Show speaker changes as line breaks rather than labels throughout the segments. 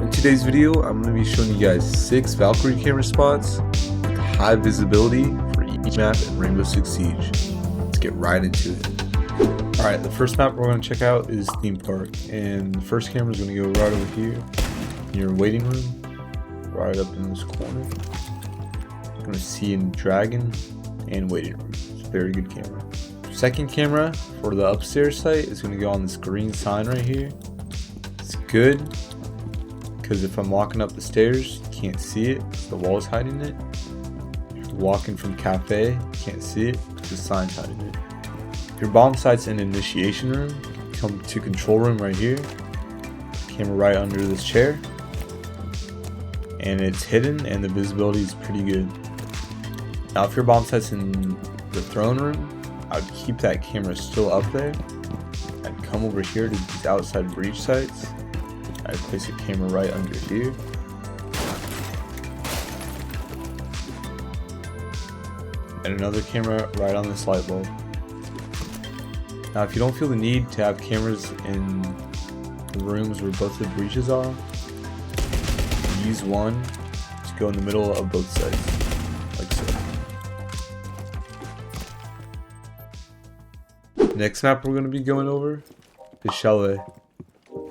In today's video, I'm going to be showing you guys 6 Valkyrie camera spots with high visibility for each map in Rainbow Six Siege. Let's get right into it. Alright, the first map we're going to check out is Theme Park, and the first camera is going to go right over here in your waiting room, right up in this corner. You're going to see a dragon and waiting room. It's a very good camera. Second camera for the upstairs site is going to go on this green sign right here. It's good because if I'm walking up the stairs, you can't see it because the wall is hiding it. If you're walking from Cafe, you can't see it because the sign's hiding it. If your bomb site's in initiation room, come to control room right here. Camera right under this chair. And it's hidden and the visibility is pretty good. Now if your bomb site's in the throne room, I would keep that camera still up there. I'd come over here to these outside breach sites. I'd place a camera right under here. And another camera right on this light bulb. Now if you don't feel the need to have cameras in the rooms where both the breaches are, use one to go in the middle of both sides, like so. Next map we're going to be going over is Chalet.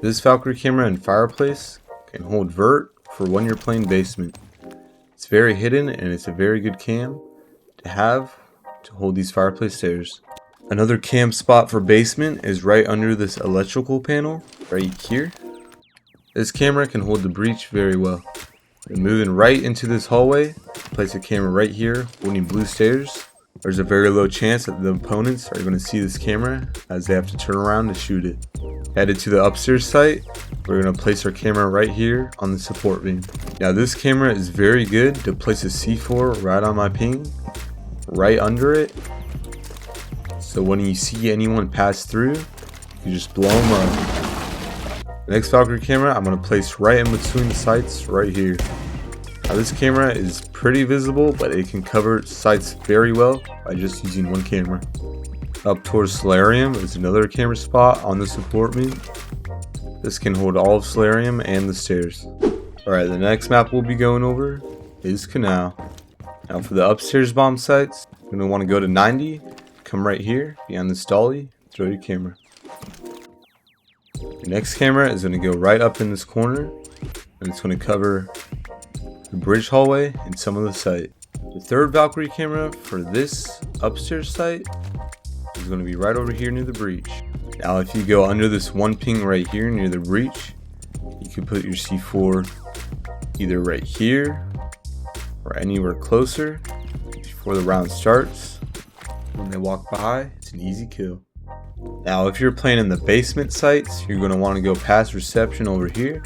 This Valkyrie camera and fireplace can hold vert for when you're playing basement. It's very hidden and it's a very good cam to have to hold these fireplace stairs. Another cam spot for basement is right under this electrical panel right here. This camera can hold the breach very well. And moving right into this hallway, place a camera right here holding blue stairs. There's a very low chance that the opponents are going to see this camera as they have to turn around to shoot it. Headed to the upstairs site, we're going to place our camera right here on the support beam. Now this camera is very good to place a C4 right on my ping, right under it. So when you see anyone pass through, you just blow them up. The next Valkyrie camera I'm going to place right in between the sites right here. Now this camera is pretty visible, but it can cover sites very well by just using one camera. Up towards Solarium is another camera spot on the support beam. This can hold all of Solarium and the stairs. Alright, the next map we'll be going over is Kanal. Now for the upstairs bomb sites, you're going to want to go to 90, come right here, behind this dolly, throw your camera. The next camera is going to go right up in this corner, and it's going to cover the bridge hallway and some of the site. The third Valkyrie camera for this upstairs site is going to be right over here near the breach. Now if you go under this one ping right here near the breach, you can put your C4 either right here or anywhere closer before the round starts. When they walk by, it's an easy kill. Now if you're playing in the basement sites, you're going to want to go past reception over here.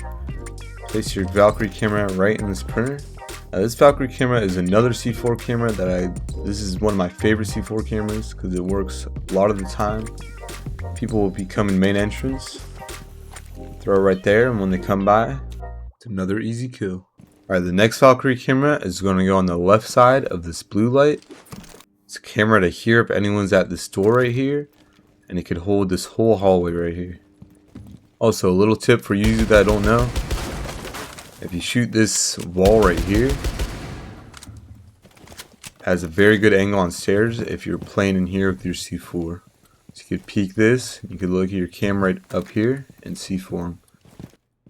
Place your Valkyrie camera right in this printer. Now this Valkyrie camera is another C4 camera that this is one of my favorite C4 cameras because it works a lot of the time. People will be coming main entrance. Throw it right there, and when they come by, it's another easy kill. Alright, the next Valkyrie camera is going to go on the left side of this blue light. It's a camera to hear if anyone's at this door right here, and it could hold this whole hallway right here. Also, a little tip for you that don't know. If you shoot this wall right here, it has a very good angle on stairs if you're playing in here with your C4. So you could peek this, you could look at your camera right up here and C4 them.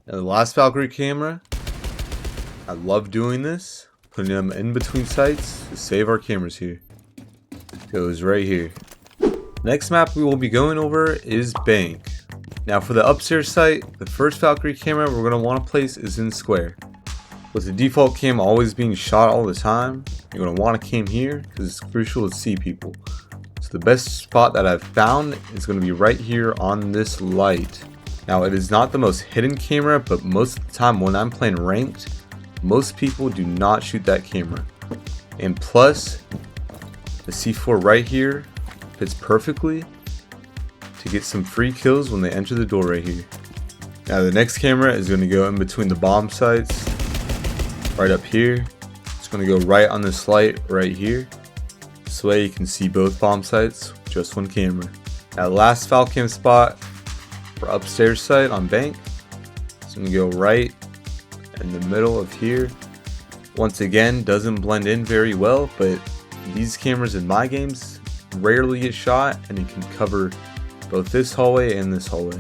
Now the last Valkyrie camera, I love doing this, putting them in between sites to save our cameras here. It goes right here. Next map we will be going over is Bank. Now for the upstairs site, the first Valkyrie camera we're going to want to place is in square. With the default cam always being shot all the time, you're going to want to cam here because it's crucial to see people. So the best spot that I've found is going to be right here on this light. Now it is not the most hidden camera, but most of the time when I'm playing ranked, most people do not shoot that camera. And plus, the C4 right here fits perfectly to get some free kills when they enter the door right here. Now the next camera is going to go in between the bomb sites right up here. It's going to go right on this light right here. This way you can see both bomb sites with just one camera. Now the last Falcam spot for upstairs site on Bank, it's going to go right in the middle of here. Once again, doesn't blend in very well, but these cameras in my games rarely get shot, and it can cover both this hallway and this hallway.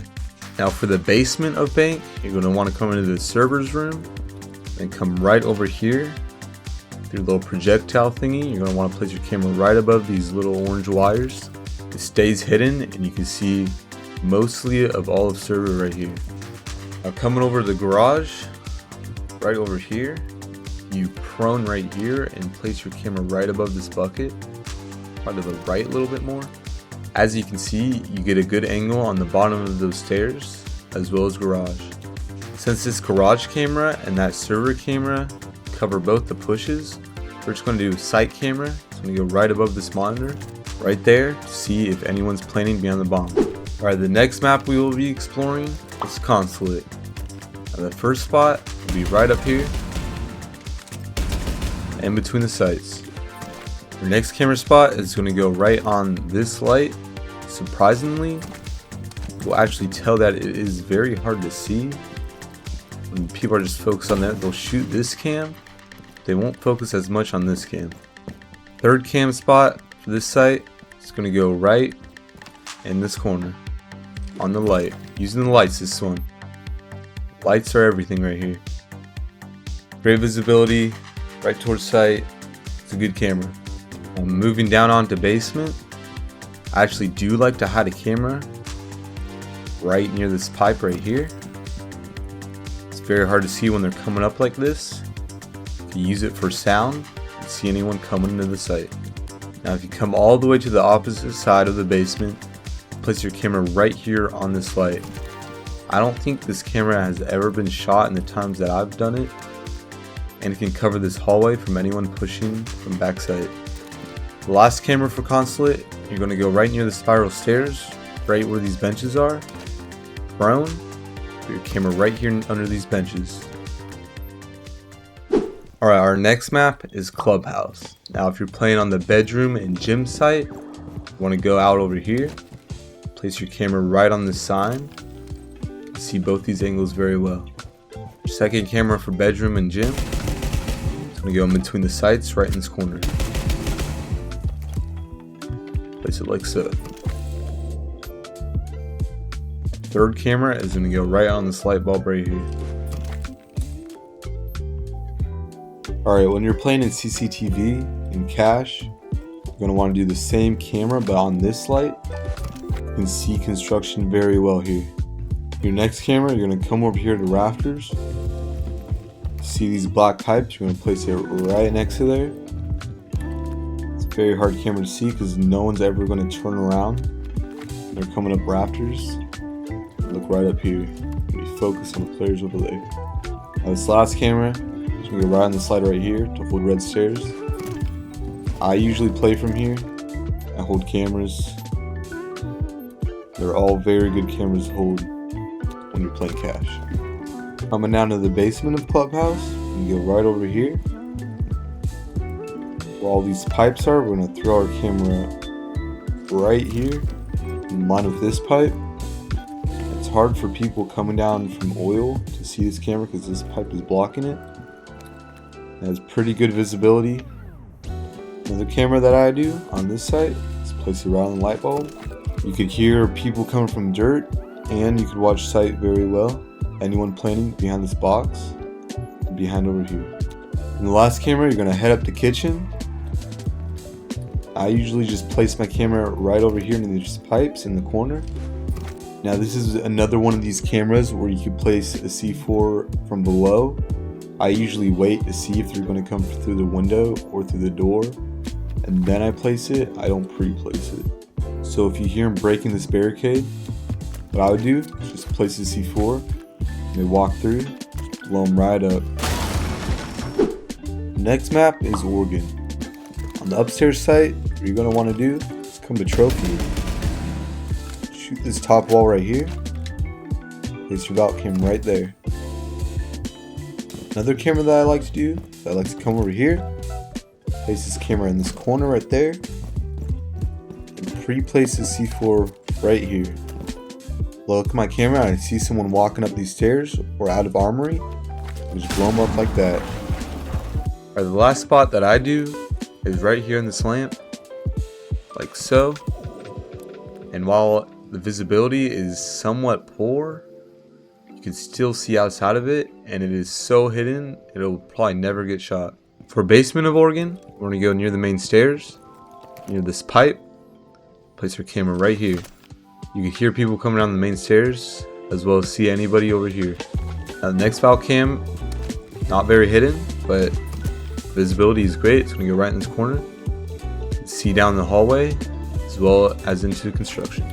Now for the basement of Bank, you're going to want to come into the servers room and come right over here through the little projectile thingy. You're going to want to place your camera right above these little orange wires. It stays hidden and you can see mostly of all of server right here. Now coming over to the garage, right over here, you prone right here and place your camera right above this bucket, probably to the right a little bit more. As you can see, you get a good angle on the bottom of those stairs as well as garage. Since this garage camera and that server camera cover both the pushes, we're just going to do a sight camera. So I'm going to go right above this monitor, right there, to see if anyone's planning beyond the bomb. Alright, the next map we will be exploring is Consulate. Now the first spot will be right up here, in between the sights. Your next camera spot is going to go right on this light. Surprisingly, you'll actually tell that it is very hard to see. When people are just focused on that, they'll shoot this cam. They won't focus as much on this cam. Third cam spot for this site is going to go right in this corner on the light. Using the lights, this one. Lights are everything right here. Great visibility, right towards sight. It's a good camera. Moving down onto basement, I actually do like to hide a camera right near this pipe right here. It's very hard to see when they're coming up like this. You use it for sound and see anyone coming into the site. Now if you come all the way to the opposite side of the basement, place your camera right here on this light. I don't think this camera has ever been shot in the times that I've done it, and it can cover this hallway from anyone pushing from backside. The last camera for Consulate, you're going to go right near the spiral stairs, right where these benches are. Prone, put your camera right here under these benches. Alright, our next map is Clubhouse. Now if you're playing on the bedroom and gym site, you want to go out over here, place your camera right on this sign. See both these angles very well. Second camera for bedroom and gym. It's going to go in between the sights right in this corner. Place it like so. Third camera is going to go right on this light bulb right here. Alright, when you're playing in CCTV in cache, you're going to want to do the same camera but on this light. You can see construction very well here. Your next camera, you're going to come over here to rafters. See these black pipes, you're going to place it right next to there. It's a very hard camera to see because no one's ever going to turn around. They're coming up rafters. Look right up here. You focus on the players over there. Now this last camera is going to go right on the slide right here to hold red stairs. I usually play from here. I hold cameras. They're all very good cameras to hold when you're playing cache. Coming down to the basement of Clubhouse, you go right over here. Where all these pipes are, we're going to throw our camera right here in line with this pipe. It's hard for people coming down from oil to see this camera because this pipe is blocking it. It has pretty good visibility. Another camera that I do on this site is place it right on the light bulb. You could hear people coming from dirt, and you could watch sight very well. Anyone planning behind this box, behind over here. In the last camera, you're going to head up the kitchen. I usually just place my camera right over here near these pipes in the corner. Now this is another one of these cameras where you could place a C4 from below. I usually wait to see if they're going to come through the window or through the door, and then I place it. I don't pre-place it. So if you hear them breaking this barricade, what I would do is just place the C4, and they walk through, blow them right up. Next map is Oregon. On the upstairs site, what you're going to want to do is come to trophy. Shoot this top wall right here. Place your Valk cam right there. Another camera that I like to do is I like to come over here, place this camera in this corner right there, and pre-place the C4 right here. Look at my camera, I see someone walking up these stairs or out of armory. Just blow them up like that. Alright, the last spot that I do is right here in this lamp, like so. And while the visibility is somewhat poor, you can still see outside of it, and it is so hidden it'll probably never get shot. For basement of Oregon, we're gonna go near the main stairs, near this pipe. Place our camera right here. You can hear people coming down the main stairs, as well as see anybody over here. Now the next Val cam, not very hidden, but visibility is great. It's gonna go right in this corner. You can see down the hallway, as well as into construction.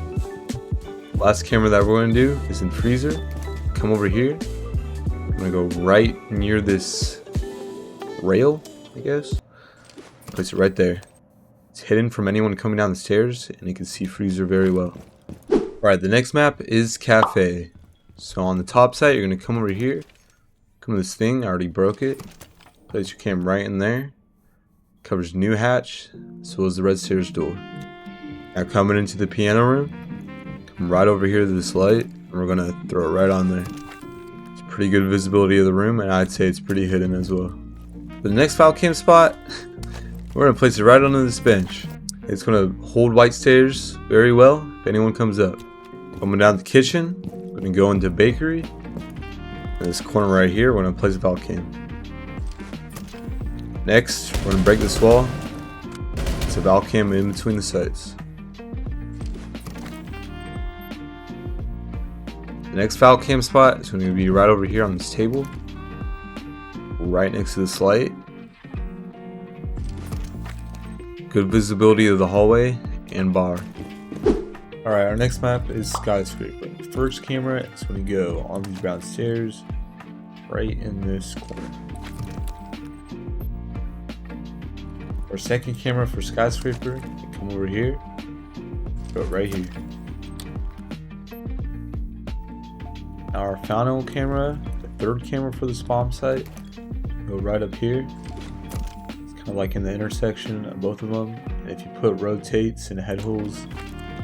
Last camera that we're gonna do is in freezer. Come over here. I'm gonna go right near this rail, I guess. Place it right there. It's hidden from anyone coming down the stairs, and you can see freezer very well. Alright, the next map is Cafe. So on the top side, you're gonna come over here. Come to this thing, I already broke it. Place your camera right in there. Covers new hatch, as well as the red stairs door. Now coming into the piano room, come right over here to this light, and we're gonna throw it right on there. It's pretty good visibility of the room, and I'd say it's pretty hidden as well. For the next file cam spot, we're gonna place it right under this bench. It's gonna hold white stairs very well if anyone comes up. Coming down the kitchen, we're gonna go into bakery. In this corner right here, we're gonna place a file cam. Next, we're gonna break this wall. It's a val cam in between the sites. The next val cam spot is going to be right over here on this table, right next to this light. Good visibility of the hallway and bar. Alright, our next map is Skyscraper. The first camera is going to go on these brown stairs, right in this corner. Our second camera for Skyscraper, you come over here, go right here. Our final camera, the third camera for this bomb site, go right up here. It's kind of like in the intersection of both of them. And if you put rotates and head holes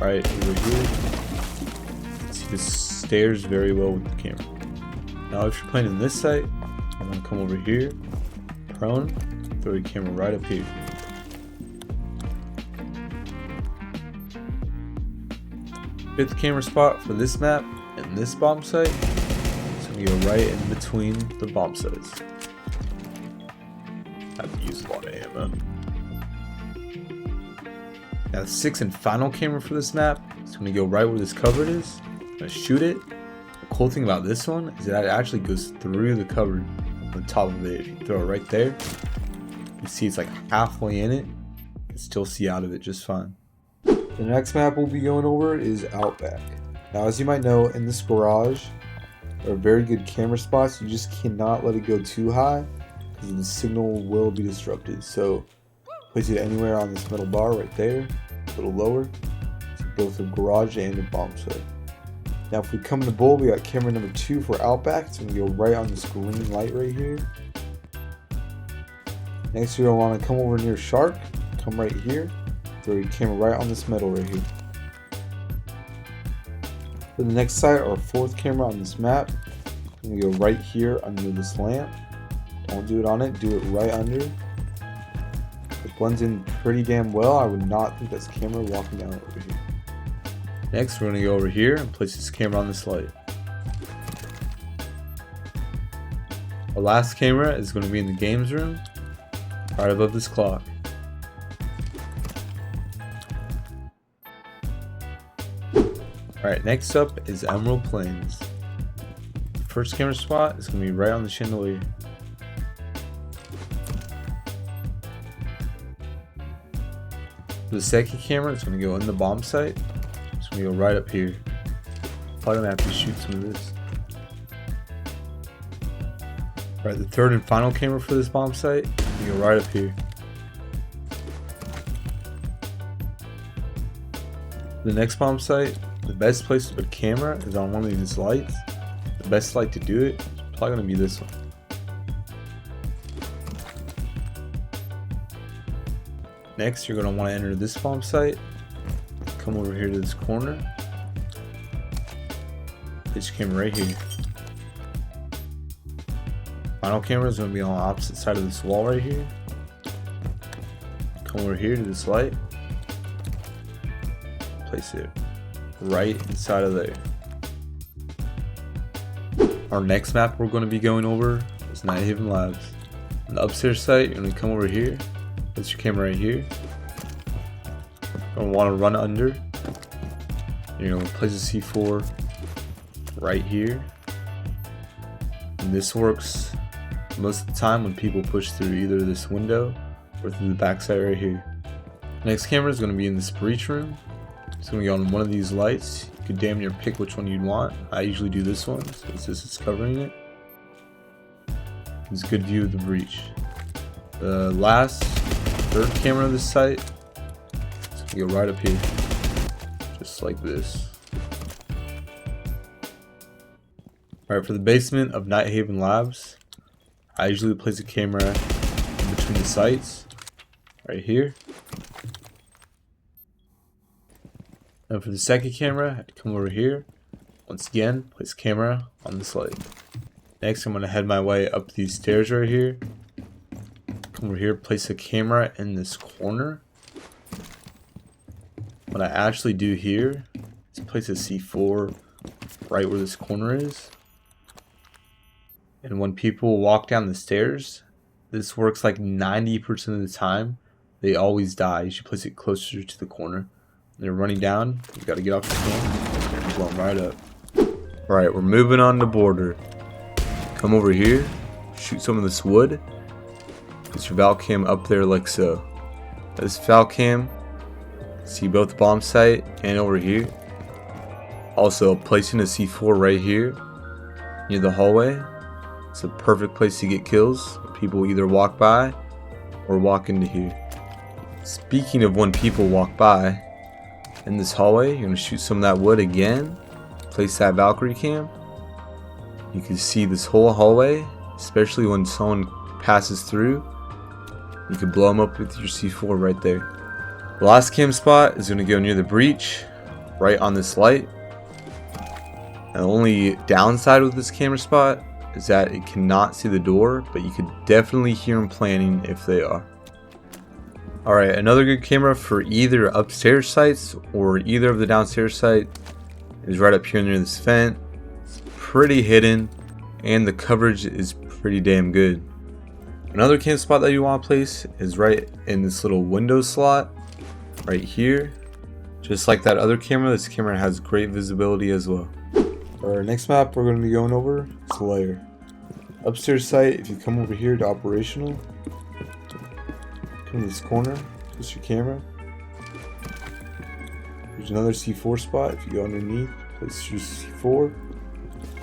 right over here, you can see the stairs very well with the camera. Now if you're playing in this site, I'm going to come over here, prone, throw your camera right up here. Fifth camera spot for this map and this bomb site, it's going to go right in between the bomb sites. I've used a lot of ammo. Now the sixth and final camera for this map is going to go right where this cupboard is. I'm going to shoot it. The cool thing about this one is that it actually goes through the cupboard on the top of it. If you throw it right there, you see it's like halfway in it. You can still see out of it just fine. The next map we'll be going over is Outback. Now as you might know, in this garage there are very good camera spots. You just cannot let it go too high because the signal will be disrupted. So place it anywhere on this metal bar right there, a little lower. It's both a garage and a bomb site. Now if we come in the bowl, we got camera number 2 for Outback. It's going to go right on this green light right here. Next you're going to want to come over near Shark. Come right here. Throw your camera right on this metal right here. For the next site, our fourth camera on this map, I'm going to go right here under this lamp. Don't do it on it, do it right under. It blends in pretty damn well. I would not think that's camera walking down over here. Next, we're going to go over here and place this camera on this light. Our last camera is going to be in the games room, right above this clock. Alright, next up is Emerald Plains. The first camera spot is going to be right on the chandelier. For the second camera, it's going to go in the bomb site. It's going to go right up here. Probably going to have to shoot some of this. Alright, the third and final camera for this bomb site is going to go right up here. For the next bomb site, the best place to put a camera is on one of these lights. The best light to do it is probably going to be this one. Next, you're going to want to enter this bomb site. Come over here to this corner. Place your camera right here. Final camera is going to be on the opposite side of this wall right here. Come over here to this light. Place it right inside of there. Our next map we're going to be going over is Nighthaven Labs. On the upstairs site, you're going to come over here. Place your camera right here. You're going to want to run under. You're going to place a C4 right here. And this works most of the time when people push through either this window or through the back side right here. Next camera is going to be in this breach room. It's going to be on one of these lights. You could damn near pick which one you'd want. I usually do this one since this is covering it. It's a good view of the breach. The last, third camera of this site is going to go right up here. Just like this. Alright, for the basement of Nighthaven Labs, I usually place a camera in between the sites, right here. And for the second camera, I come over here. Once again, place camera on this light. Next, I'm going to head my way up these stairs right here. Come over here, place a camera in this corner. What I actually do here is place a C4 right where this corner is. And when people walk down the stairs, this works like 90% of the time. They always die. You should place it closer to the corner. They're running down. You got to get off the phone and blow them right up. Alright, we're moving on to border. Come over here. Shoot some of this wood. Put your Valcam up there like so. This Valcam, see both the bomb site and over here. Also, placing a C4 right here near the hallway. It's a perfect place to get kills. People either walk by or walk into here. Speaking of when people walk by, in this hallway, you're going to shoot some of that wood again. Place that Valkyrie cam. You can see this whole hallway, especially when someone passes through. You can blow them up with your C4 right there. The last cam spot is going to go near the breach, right on this light. And the only downside with this camera spot is that it cannot see the door, but you could definitely hear them planning if they are. Alright, another good camera for either upstairs sites or either of the downstairs site is right up here near this vent. It's pretty hidden and the coverage is pretty damn good. Another cam spot that you want to place is right in this little window slot right here. Just like that other camera, this camera has great visibility as well. For our next map we're going to be going over is Lair. Upstairs site, if you come over here to operational, come to this corner, place your camera. There's another C4 spot. If you go underneath, place your C4.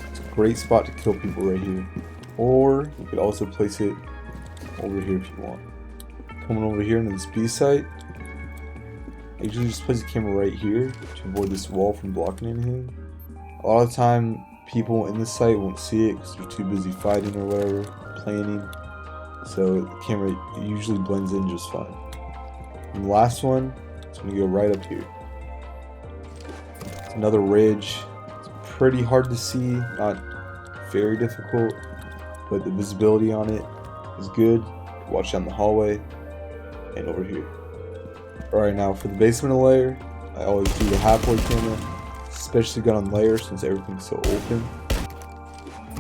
It's a great spot to kill people right here. Or you could also place it over here if you want. Coming over here into this B site, I usually just place the camera right here to avoid this wall from blocking anything. A lot of the time, people in this site won't see it because they're too busy fighting or whatever, planning. So the camera usually blends in just fine. And the last one, it's going to go right up here. It's another ridge. It's pretty hard to see, not very difficult, but the visibility on it is good. Watch down the hallway and over here. Alright, now for the basement of Lair, I always do the halfway camera, especially good on Lair since everything's so open.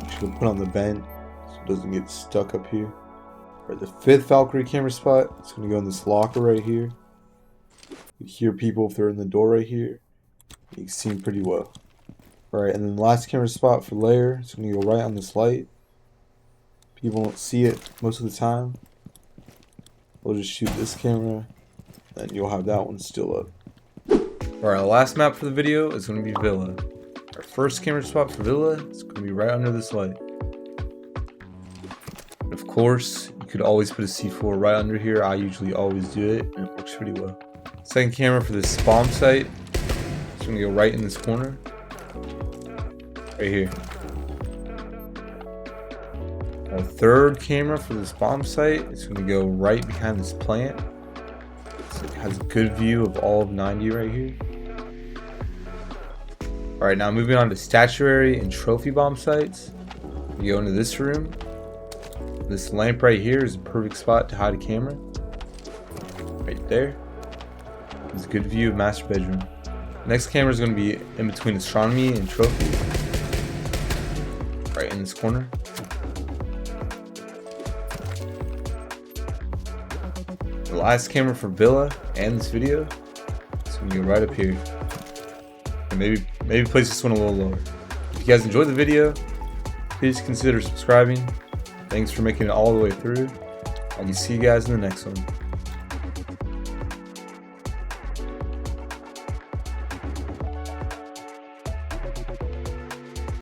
You should put on the vent so it doesn't get stuck up here. Alright, the fifth Valkyrie camera spot, it's going to go in this locker right here. You hear people if they're in the door right here. You can see them pretty well. Alright, and then the last camera spot for Lair, it's going to go right on this light. People won't see it most of the time. We'll just shoot this camera, and you'll have that one still up. Alright, the last map for the video is going to be Villa. Our first camera spot for Villa is going to be right under this light. And of course, you could always put a C4 right under here. I usually always do it, and it works pretty well. Second camera for this bomb site, it's going to go right in this corner. Right here. Our third camera for this bomb site is going to go right behind this plant. So it has a good view of all of 90 right here. Alright, now moving on to statuary and trophy bomb sites. You go into this room. This lamp right here is a perfect spot to hide a camera. Right there. It's a good view of master bedroom. Next camera is going to be in between astronomy and trophy. Right in this corner. The last camera for villa and this video is going to go right up here. And maybe place this one a little lower. If you guys enjoyed the video, please consider subscribing. Thanks for making it all the way through. I will see you guys in the next one.